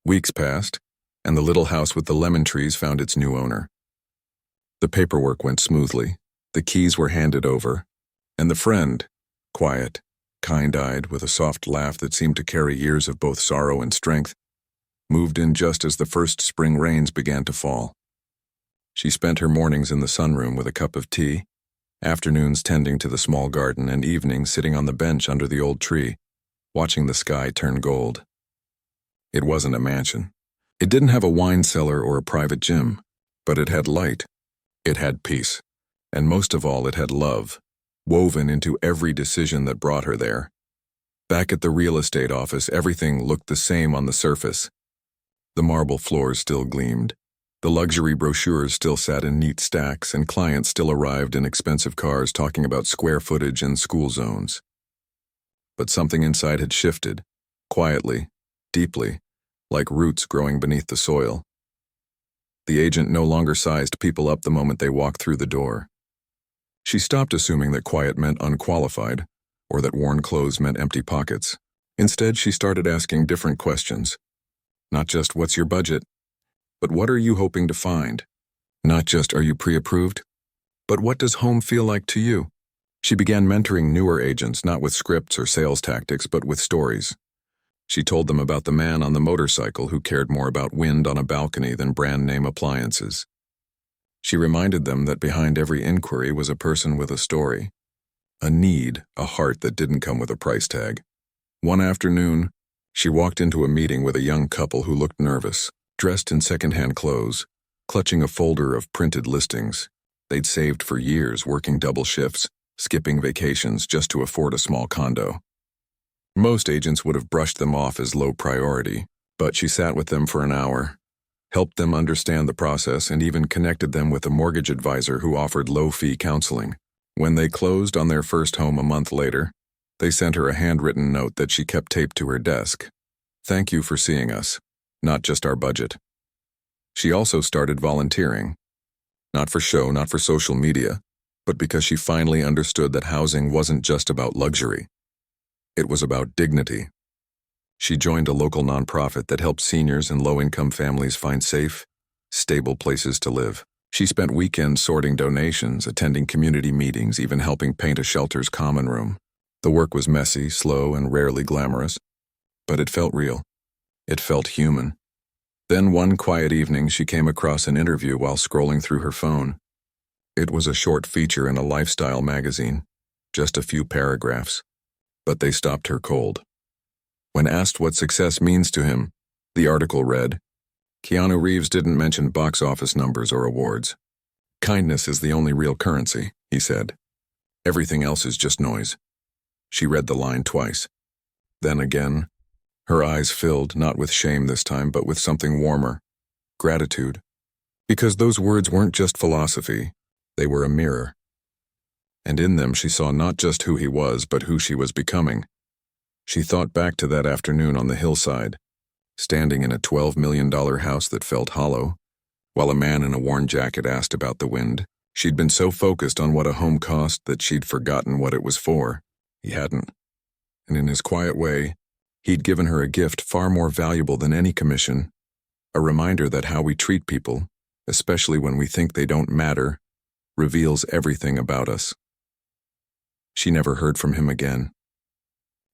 Weeks passed, and the little house with the lemon trees found its new owner. The paperwork went smoothly, the keys were handed over, and the friend, quiet, kind-eyed, with a soft laugh that seemed to carry years of both sorrow and strength, moved in just as the first spring rains began to fall. She spent her mornings in the sunroom with a cup of tea, afternoons tending to the small garden, and evenings sitting on the bench under the old tree, watching the sky turn gold. It wasn't a mansion. It didn't have a wine cellar or a private gym, but it had light. It had peace. And most of all, it had love, woven into every decision that brought her there. Back at the real estate office, everything looked the same on the surface. The marble floors still gleamed. The luxury brochures still sat in neat stacks, and clients still arrived in expensive cars talking about square footage and school zones. But something inside had shifted, quietly, deeply, like roots growing beneath the soil. The agent no longer sized people up the moment they walked through the door. She stopped assuming that quiet meant unqualified, or that worn clothes meant empty pockets. Instead, she started asking different questions. Not just, what's your budget? But what are you hoping to find? Not just, are you pre-approved? But what does home feel like to you? She began mentoring newer agents, not with scripts or sales tactics, but with stories. She told them about the man on the motorcycle who cared more about wind on a balcony than brand-name appliances. She reminded them that behind every inquiry was a person with a story, a need, a heart that didn't come with a price tag. One afternoon, she walked into a meeting with a young couple who looked nervous, dressed in second-hand clothes, clutching a folder of printed listings. They'd saved for years, working double shifts, skipping vacations just to afford a small condo. Most agents would have brushed them off as low priority, but she sat with them for an hour, helped them understand the process, and even connected them with a mortgage advisor who offered low-fee counseling. When they closed on their first home a month later, they sent her a handwritten note that she kept taped to her desk. Thank you for seeing us, not just our budget. She also started volunteering. Not for show, not for social media, but because she finally understood that housing wasn't just about luxury. It was about dignity. She joined a local nonprofit that helped seniors and low-income families find safe, stable places to live. She spent weekends sorting donations, attending community meetings, even helping paint a shelter's common room. The work was messy, slow, and rarely glamorous, but it felt real. It felt human. Then one quiet evening, she came across an interview while scrolling through her phone. It was a short feature in a lifestyle magazine, just a few paragraphs. But they stopped her cold. When asked what success means to him, the article read, Keanu Reeves didn't mention box office numbers or awards. Kindness is the only real currency, he said. Everything else is just noise. She read the line twice. Then again, her eyes filled, not with shame this time, but with something warmer, gratitude. Because those words weren't just philosophy, they were a mirror. And in them she saw not just who he was, but who she was becoming. She thought back to that afternoon on the hillside, standing in a $12 million house that felt hollow, while a man in a worn jacket asked about the wind. She'd been so focused on what a home cost that she'd forgotten what it was for. He hadn't. And in his quiet way, he'd given her a gift far more valuable than any commission, a reminder that how we treat people, especially when we think they don't matter, reveals everything about us. She never heard from him again.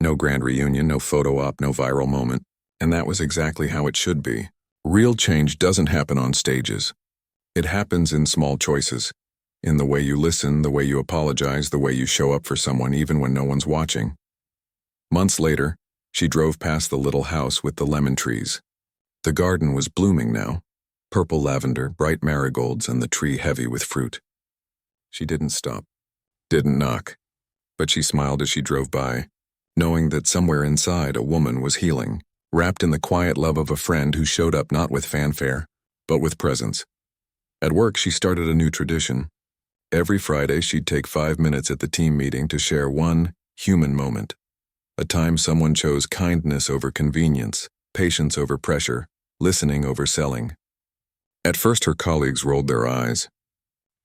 No grand reunion, no photo op, no viral moment. And that was exactly how it should be. Real change doesn't happen on stages. It happens in small choices. In the way you listen, the way you apologize, the way you show up for someone even when no one's watching. Months later, she drove past the little house with the lemon trees. The garden was blooming now. Purple lavender, bright marigolds, and the tree heavy with fruit. She didn't stop. Didn't knock. But she smiled as she drove by, knowing that somewhere inside a woman was healing, wrapped in the quiet love of a friend who showed up not with fanfare, but with presence. At work, she started a new tradition. Every Friday, she'd take 5 minutes at the team meeting to share one human moment. A time someone chose kindness over convenience, patience over pressure, listening over selling. At first, her colleagues rolled their eyes.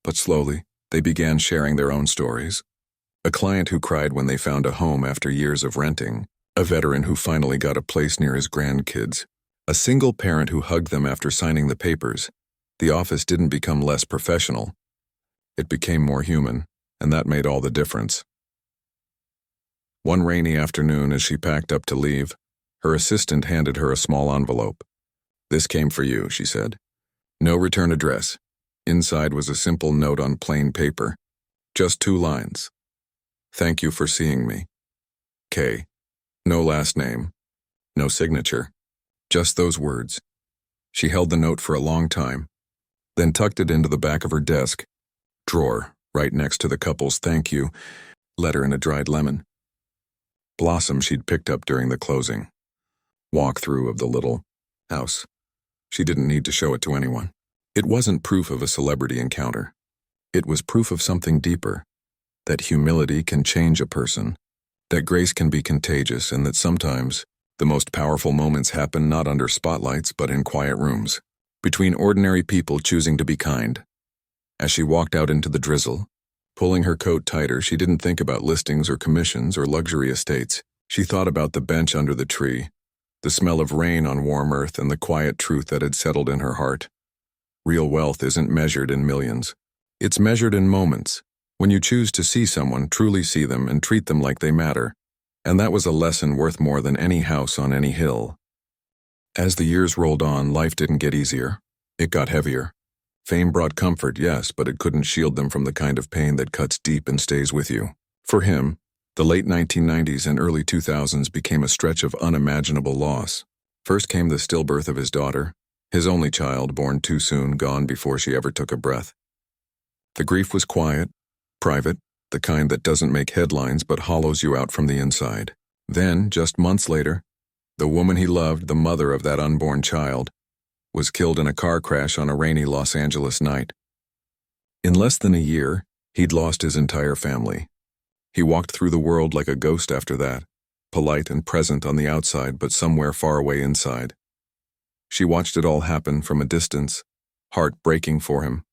But slowly, they began sharing their own stories. A client who cried when they found a home after years of renting. A veteran who finally got a place near his grandkids. A single parent who hugged them after signing the papers. The office didn't become less professional. It became more human, and that made all the difference. One rainy afternoon, as she packed up to leave, her assistant handed her a small envelope. "This came for you," she said. "No return address." Inside was a simple note on plain paper. Just 2 lines. "Thank you for seeing me. K." No last name. No signature. Just those words. She held the note for a long time, then tucked it into the back of her desk drawer, right next to the couple's thank you letter and a dried lemon. Blossom she'd picked up during the closing. Walkthrough of the little house. She didn't need to show it to anyone. It wasn't proof of a celebrity encounter. It was proof of something deeper. That humility can change a person. That grace can be contagious, and that sometimes the most powerful moments happen not under spotlights but in quiet rooms, between ordinary people choosing to be kind. As she walked out into the drizzle, pulling her coat tighter, she didn't think about listings or commissions or luxury estates. She thought about the bench under the tree, the smell of rain on warm earth, and the quiet truth that had settled in her heart. Real wealth isn't measured in millions. It's measured in moments, when you choose to see someone, truly see them, and treat them like they matter. And that was a lesson worth more than any house on any hill. As the years rolled on, life didn't get easier. It got heavier. Fame brought comfort, yes, but it couldn't shield them from the kind of pain that cuts deep and stays with you. For him, the late 1990s and early 2000s became a stretch of unimaginable loss. First came the stillbirth of his daughter, his only child, born too soon, gone before she ever took a breath. The grief was quiet, private, the kind that doesn't make headlines but hollows you out from the inside. Then, just months later, the woman he loved, the mother of that unborn child, was killed in a car crash on a rainy Los Angeles night. In less than a year, he'd lost his entire family. He walked through the world like a ghost after that, polite and present on the outside but somewhere far away inside. She watched it all happen from a distance, heart breaking for him,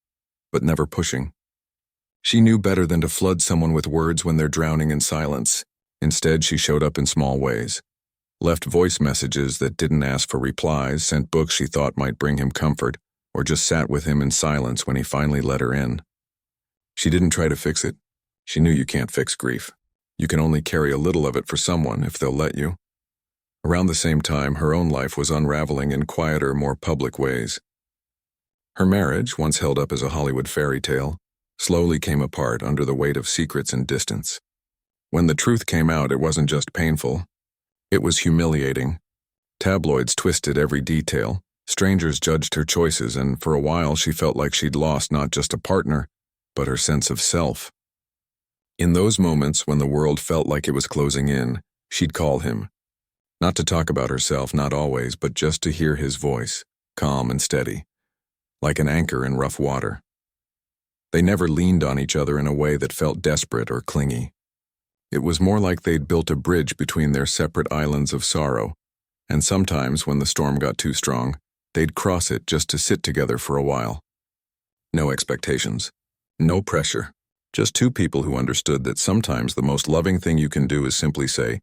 but never pushing. She knew better than to flood someone with words when they're drowning in silence. Instead, she showed up in small ways. Left voice messages that didn't ask for replies, sent books she thought might bring him comfort, or just sat with him in silence when he finally let her in. She didn't try to fix it. She knew you can't fix grief. You can only carry a little of it for someone if they'll let you. Around the same time, her own life was unraveling in quieter, more public ways. Her marriage, once held up as a Hollywood fairy tale, slowly came apart under the weight of secrets and distance. When the truth came out, it wasn't just painful. It was humiliating. Tabloids twisted every detail. Strangers judged her choices, and for a while she felt like she'd lost not just a partner, but her sense of self. In those moments when the world felt like it was closing in, she'd call him. Not to talk about herself, not always, but just to hear his voice, calm and steady, like an anchor in rough water. They never leaned on each other in a way that felt desperate or clingy. It was more like they'd built a bridge between their separate islands of sorrow, and sometimes, when the storm got too strong, they'd cross it just to sit together for a while. No expectations, no pressure, just 2 people who understood that sometimes the most loving thing you can do is simply say,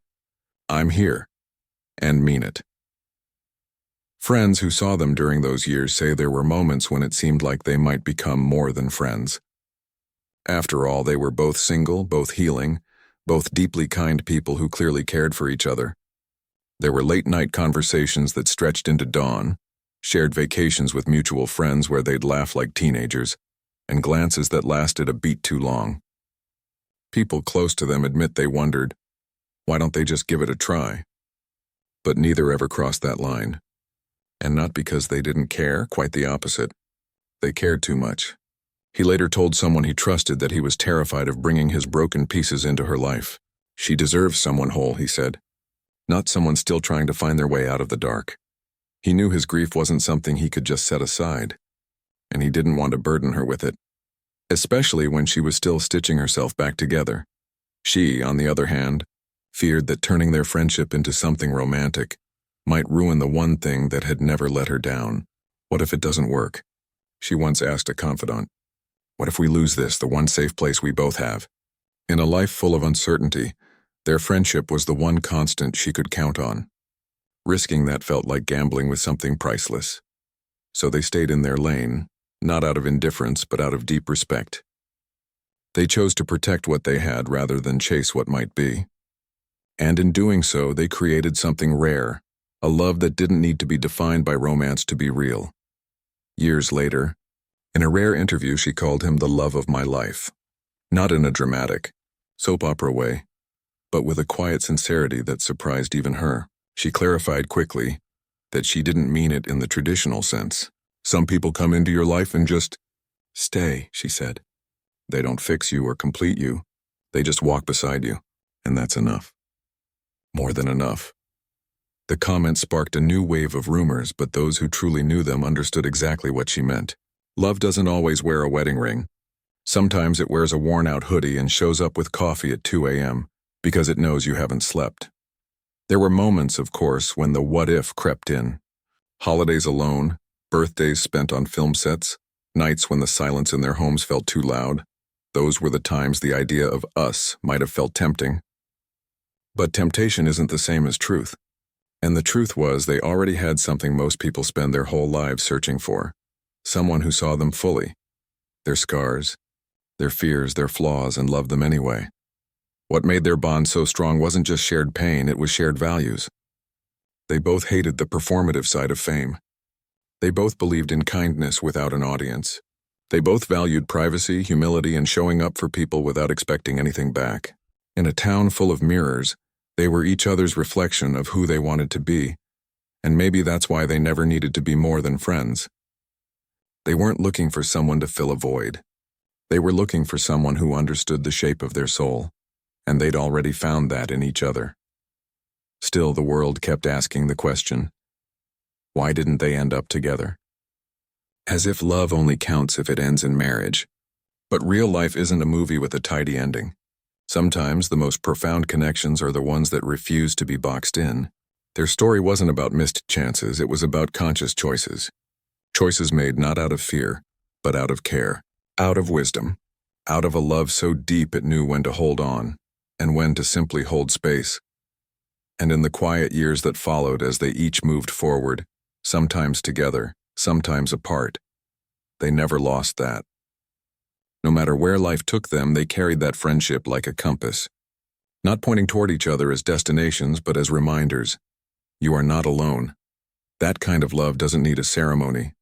"I'm here," and mean it. Friends who saw them during those years say there were moments when it seemed like they might become more than friends. After all, they were both single, both healing, both deeply kind people who clearly cared for each other. There were late-night conversations that stretched into dawn, shared vacations with mutual friends where they'd laugh like teenagers, and glances that lasted a beat too long. People close to them admit they wondered, why don't they just give it a try? But neither ever crossed that line. And not because they didn't care, quite the opposite. They cared too much. He later told someone he trusted that he was terrified of bringing his broken pieces into her life. She deserves someone whole, he said, not someone still trying to find their way out of the dark. He knew his grief wasn't something he could just set aside, and he didn't want to burden her with it, especially when she was still stitching herself back together. She, on the other hand, feared that turning their friendship into something romantic might ruin the one thing that had never let her down. What if it doesn't work? She once asked a confidant. What if we lose this, the one safe place we both have? In a life full of uncertainty, their friendship was the one constant she could count on. Risking that felt like gambling with something priceless. So they stayed in their lane, not out of indifference but out of deep respect. They chose to protect what they had rather than chase what might be. And in doing so, they created something rare, a love that didn't need to be defined by romance to be real. Years later, in a rare interview, she called him the love of my life. Not in a dramatic, soap opera way, but with a quiet sincerity that surprised even her. She clarified quickly that she didn't mean it in the traditional sense. Some people come into your life and just stay, she said. They don't fix you or complete you. They just walk beside you, and that's enough. More than enough. The comment sparked a new wave of rumors, but those who truly knew them understood exactly what she meant. Love doesn't always wear a wedding ring. Sometimes it wears a worn-out hoodie and shows up with coffee at 2 a.m. because it knows you haven't slept. There were moments, of course, when the what-if crept in. Holidays alone, birthdays spent on film sets, nights when the silence in their homes felt too loud. Those were the times the idea of us might have felt tempting. But temptation isn't the same as truth. And the truth was they already had something most people spend their whole lives searching for. Someone who saw them fully. Their scars, their fears, their flaws, and loved them anyway. What made their bond so strong wasn't just shared pain, it was shared values. They both hated the performative side of fame. They both believed in kindness without an audience. They both valued privacy, humility, and showing up for people without expecting anything back. In a town full of mirrors, they were each other's reflection of who they wanted to be, and maybe that's why they never needed to be more than friends. They weren't looking for someone to fill a void. They were looking for someone who understood the shape of their soul, and they'd already found that in each other. Still, the world kept asking the question, why didn't they end up together? As if love only counts if it ends in marriage. But real life isn't a movie with a tidy ending. Sometimes the most profound connections are the ones that refuse to be boxed in. Their story wasn't about missed chances, it was about conscious choices. Choices made not out of fear, but out of care, out of wisdom, out of a love so deep it knew when to hold on, and when to simply hold space. And in the quiet years that followed as they each moved forward, sometimes together, sometimes apart, they never lost that. No matter where life took them, they carried that friendship like a compass, not pointing toward each other as destinations, but as reminders. You are not alone. That kind of love doesn't need a ceremony.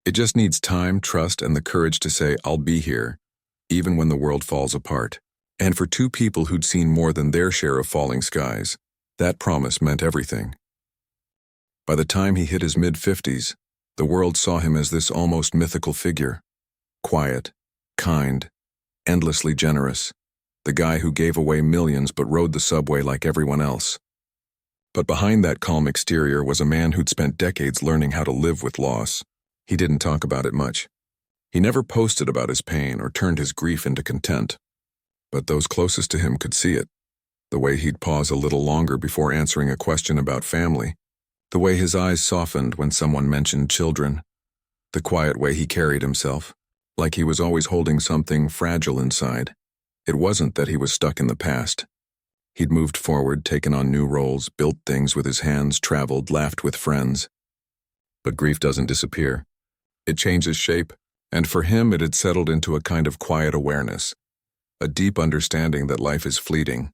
It just needs time, trust, and the courage to say, I'll be here, even when the world falls apart. And for two people who'd seen more than their share of falling skies, that promise meant everything. By the time he hit his mid-50s, the world saw him as this almost mythical figure. Quiet, kind, endlessly generous. The guy who gave away millions but rode the subway like everyone else. But behind that calm exterior was a man who'd spent decades learning how to live with loss. He didn't talk about it much. He never posted about his pain or turned his grief into content. But those closest to him could see it. The way he'd pause a little longer before answering a question about family. The way his eyes softened when someone mentioned children. The quiet way he carried himself, like he was always holding something fragile inside. It wasn't that he was stuck in the past. He'd moved forward, taken on new roles, built things with his hands, traveled, laughed with friends. But grief doesn't disappear. It changes shape, and for him it had settled into a kind of quiet awareness, a deep understanding that life is fleeting,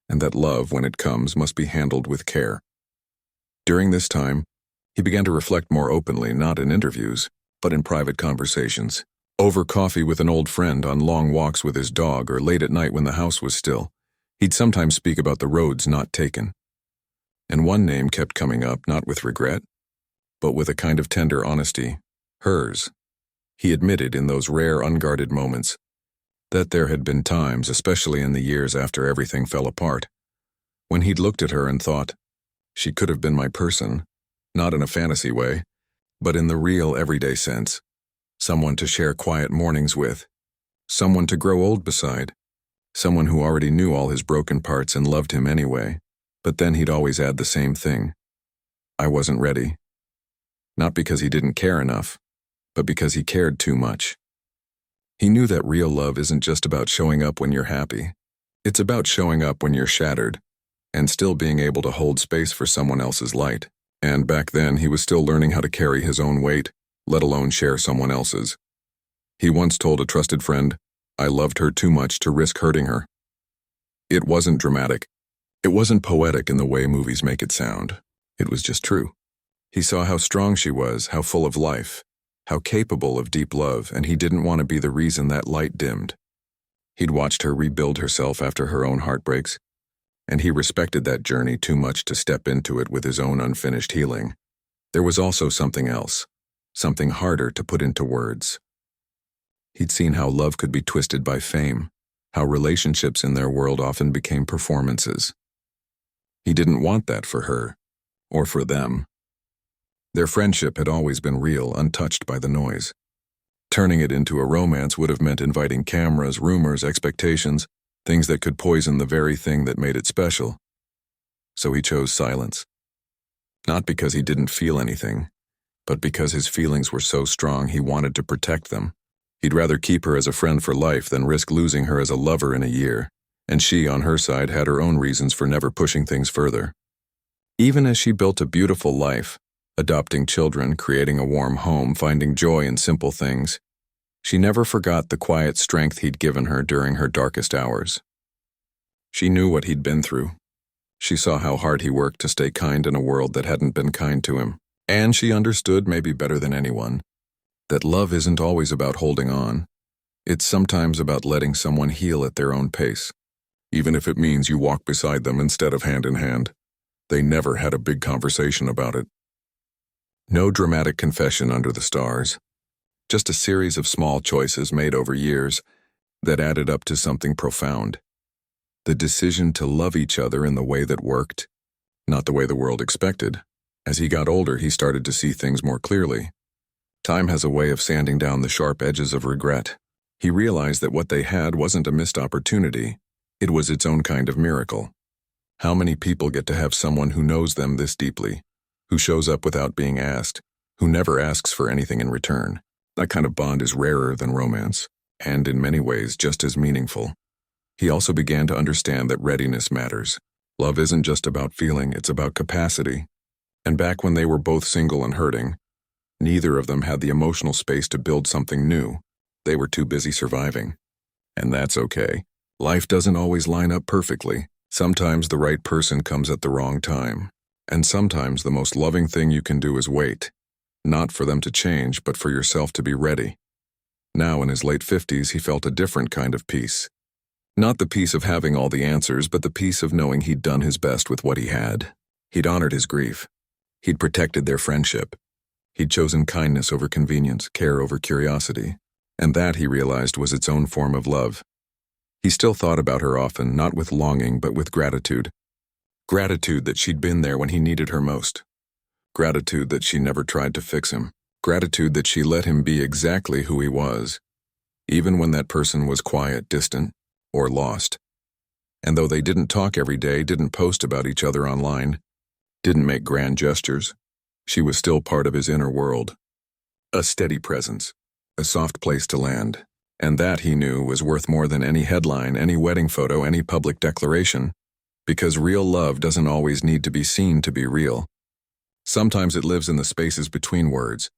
and that love, when it comes, must be handled with care. During this time, he began to reflect more openly, not in interviews, but in private conversations. Over coffee with an old friend, on long walks with his dog, or late at night when the house was still, he'd sometimes speak about the roads not taken. And one name kept coming up, not with regret, but with a kind of tender honesty. Hers. He admitted in those rare, unguarded moments that there had been times, especially in the years after everything fell apart, when he'd looked at her and thought, she could have been my person, not in a fantasy way, but in the real everyday sense. Someone to share quiet mornings with, someone to grow old beside, someone who already knew all his broken parts and loved him anyway. But then he'd always add the same thing. I wasn't ready. Not because he didn't care enough, but because he cared too much. He knew that real love isn't just about showing up when you're happy. It's about showing up when you're shattered, and still being able to hold space for someone else's light. And back then, he was still learning how to carry his own weight, let alone share someone else's. He once told a trusted friend, "I loved her too much to risk hurting her." It wasn't dramatic. It wasn't poetic in the way movies make it sound. It was just true. He saw how strong she was, how full of life, how capable of deep love, and he didn't want to be the reason that light dimmed. He'd watched her rebuild herself after her own heartbreaks, and he respected that journey too much to step into it with his own unfinished healing. There was also something else, something harder to put into words. He'd seen how love could be twisted by fame, how relationships in their world often became performances. He didn't want that for her, or for them. Their friendship had always been real, untouched by the noise. Turning it into a romance would have meant inviting cameras, rumors, expectations, things that could poison the very thing that made it special. So he chose silence. Not because he didn't feel anything, but because his feelings were so strong he wanted to protect them. He'd rather keep her as a friend for life than risk losing her as a lover in a year, and she, on her side, had her own reasons for never pushing things further. Even as she built a beautiful life, adopting children, creating a warm home, finding joy in simple things, she never forgot the quiet strength he'd given her during her darkest hours. She knew what he'd been through. She saw how hard he worked to stay kind in a world that hadn't been kind to him. And she understood, maybe better than anyone, that love isn't always about holding on. It's sometimes about letting someone heal at their own pace, even if it means you walk beside them instead of hand in hand. They never had a big conversation about it. No dramatic confession under the stars. Just a series of small choices made over years that added up to something profound. The decision to love each other in the way that worked, not the way the world expected. As he got older, he started to see things more clearly. Time has a way of sanding down the sharp edges of regret. He realized that what they had wasn't a missed opportunity. It was its own kind of miracle. How many people get to have someone who knows them this deeply, who shows up without being asked, who never asks for anything in return? That kind of bond is rarer than romance, and in many ways just as meaningful. He also began to understand that readiness matters. Love isn't just about feeling, it's about capacity. And back when they were both single and hurting, neither of them had the emotional space to build something new. They were too busy surviving. And that's okay. Life doesn't always line up perfectly. Sometimes the right person comes at the wrong time. And sometimes the most loving thing you can do is wait. Not for them to change, but for yourself to be ready. Now in his late 50s, he felt a different kind of peace. Not the peace of having all the answers, but the peace of knowing he'd done his best with what he had. He'd honored his grief. He'd protected their friendship. He'd chosen kindness over convenience, care over curiosity. And that, he realized, was its own form of love. He still thought about her often, not with longing, but with gratitude. Gratitude that she'd been there when he needed her most. Gratitude that she never tried to fix him. Gratitude that she let him be exactly who he was, even when that person was quiet, distant, or lost. And though they didn't talk every day, didn't post about each other online, didn't make grand gestures, she was still part of his inner world. A steady presence, a soft place to land. And that, he knew, was worth more than any headline, any wedding photo, any public declaration, because real love doesn't always need to be seen to be real. Sometimes it lives in the spaces between words,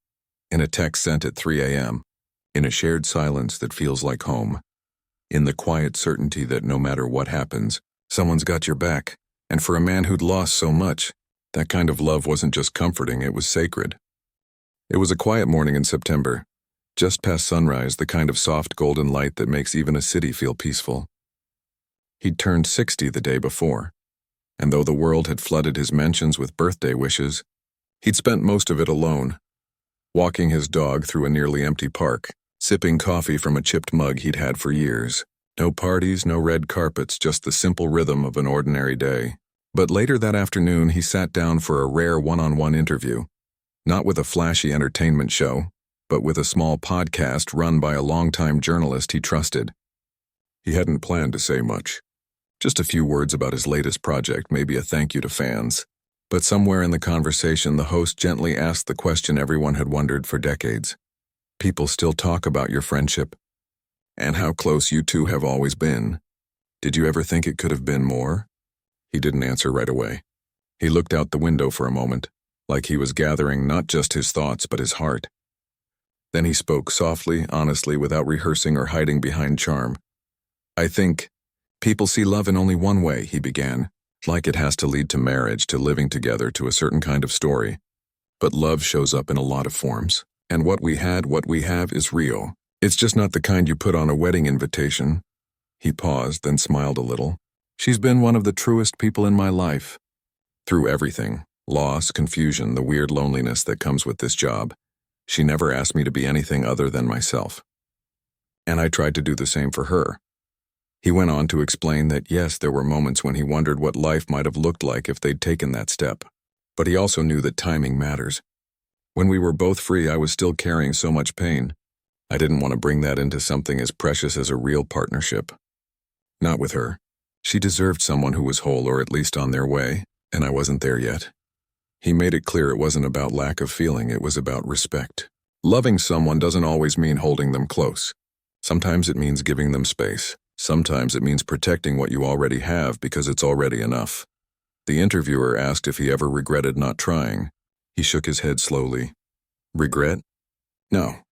in a text sent at 3 a.m., in a shared silence that feels like home, in the quiet certainty that no matter what happens, someone's got your back. And for a man who'd lost so much, that kind of love wasn't just comforting, it was sacred. It was a quiet morning in September, just past sunrise, the kind of soft golden light that makes even a city feel peaceful. He'd turned 60 the day before, and though the world had flooded his mentions with birthday wishes, he'd spent most of it alone, walking his dog through a nearly empty park, sipping coffee from a chipped mug he'd had for years. No parties, no red carpets, just the simple rhythm of an ordinary day. But later that afternoon, he sat down for a rare one-on-one interview, not with a flashy entertainment show, but with a small podcast run by a longtime journalist he trusted. He hadn't planned to say much. Just a few words about his latest project, maybe a thank you to fans. But somewhere in the conversation, the host gently asked the question everyone had wondered for decades. People still talk about your friendship, and how close you two have always been. Did you ever think it could have been more? He didn't answer right away. He looked out the window for a moment, like he was gathering not just his thoughts but his heart. Then he spoke softly, honestly, without rehearsing or hiding behind charm. "I think people see love in only one way," he began, like it has to lead to marriage, to living together, to a certain kind of story. "But love shows up in a lot of forms. And what we have is real. It's just not the kind you put on a wedding invitation." He paused, then smiled a little. "She's been one of the truest people in my life. Through everything, loss, confusion, the weird loneliness that comes with this job. She never asked me to be anything other than myself. And I tried to do the same for her." He went on to explain that yes, there were moments when he wondered what life might have looked like if they'd taken that step. But he also knew that timing matters. When we were both free, I was still carrying so much pain. I didn't want to bring that into something as precious as a real partnership. Not with her. She deserved someone who was whole, or at least on their way, and I wasn't there yet. He made it clear it wasn't about lack of feeling, it was about respect. Loving someone doesn't always mean holding them close. Sometimes it means giving them space. Sometimes it means protecting what you already have because it's already enough. The interviewer asked if he ever regretted not trying. He shook his head slowly. "Regret? No.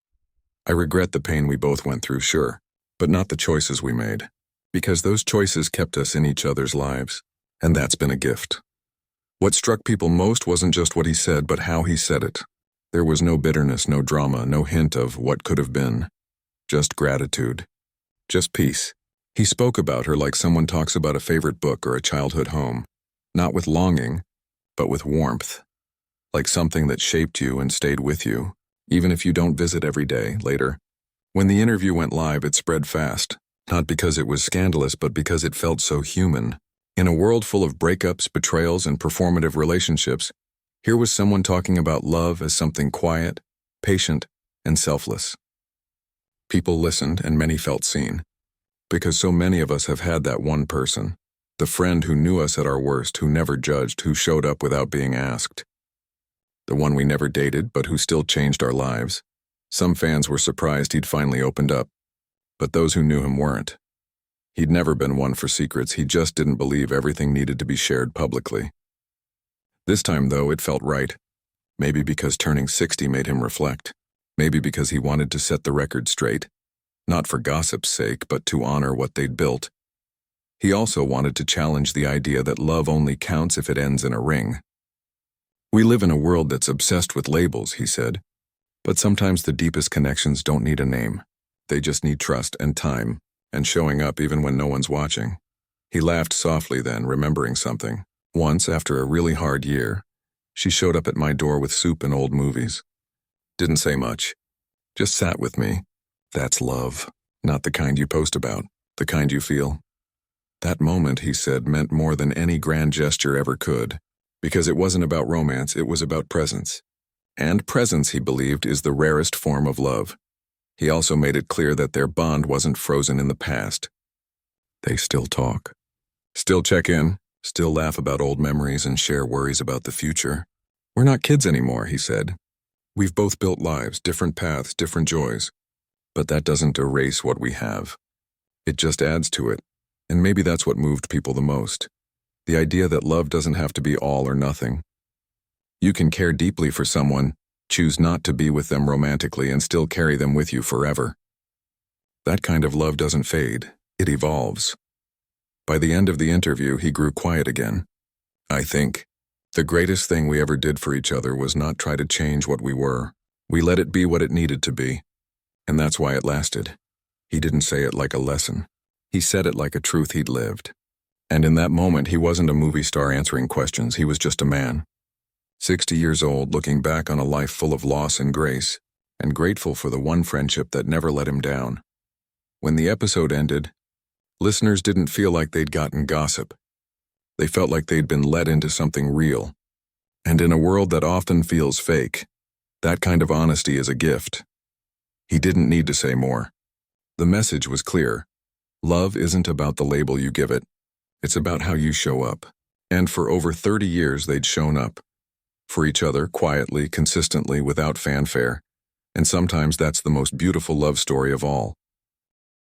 I regret the pain we both went through, sure, but not the choices we made. Because those choices kept us in each other's lives, and that's been a gift." What struck people most wasn't just what he said, but how he said it. There was no bitterness, no drama, no hint of what could have been. Just gratitude. Just peace. He spoke about her like someone talks about a favorite book or a childhood home. Not with longing, but with warmth. Like something that shaped you and stayed with you, even if you don't visit every day later. When the interview went live, it spread fast. Not because it was scandalous, but because it felt so human. In a world full of breakups, betrayals, and performative relationships, here was someone talking about love as something quiet, patient, and selfless. People listened, and many felt seen. Because so many of us have had that one person. The friend who knew us at our worst, who never judged, who showed up without being asked. The one we never dated, but who still changed our lives. Some fans were surprised he'd finally opened up. But those who knew him weren't. He'd never been one for secrets, he just didn't believe everything needed to be shared publicly. This time, though, it felt right. Maybe because turning 60 made him reflect. Maybe because he wanted to set the record straight. Not for gossip's sake, but to honor what they'd built. He also wanted to challenge the idea that love only counts if it ends in a ring. "We live in a world that's obsessed with labels," he said. "But sometimes the deepest connections don't need a name. They just need trust and time, and showing up even when no one's watching." He laughed softly then, remembering something. Once, after a really hard year, she showed up at my door with soup and old movies. Didn't say much. Just sat with me. That's love. Not the kind you post about, the kind you feel. That moment, he said, meant more than any grand gesture ever could. Because it wasn't about romance, it was about presence. And presence, he believed, is the rarest form of love. He also made it clear that their bond wasn't frozen in the past. They still talk. Still check in, still laugh about old memories and share worries about the future. "We're not kids anymore," he said. "We've both built lives, different paths, different joys. But that doesn't erase what we have. It just adds to it. And maybe that's what moved people the most. The idea that love doesn't have to be all or nothing. You can care deeply for someone, choose not to be with them romantically, and still carry them with you forever. That kind of love doesn't fade, it evolves." By the end of the interview, he grew quiet again. "I think the greatest thing we ever did for each other was not try to change what we were. We let it be what it needed to be. And that's why it lasted." He didn't say it like a lesson. He said it like a truth he'd lived. And in that moment, he wasn't a movie star answering questions, he was just a man. 60 years old, looking back on a life full of loss and grace, and grateful for the one friendship that never let him down. When the episode ended, listeners didn't feel like they'd gotten gossip. They felt like they'd been led into something real. And in a world that often feels fake, that kind of honesty is a gift. He didn't need to say more. The message was clear. Love isn't about the label you give it. It's about how you show up. And for over 30 years, they'd shown up. For each other, quietly, consistently, without fanfare. And sometimes that's the most beautiful love story of all.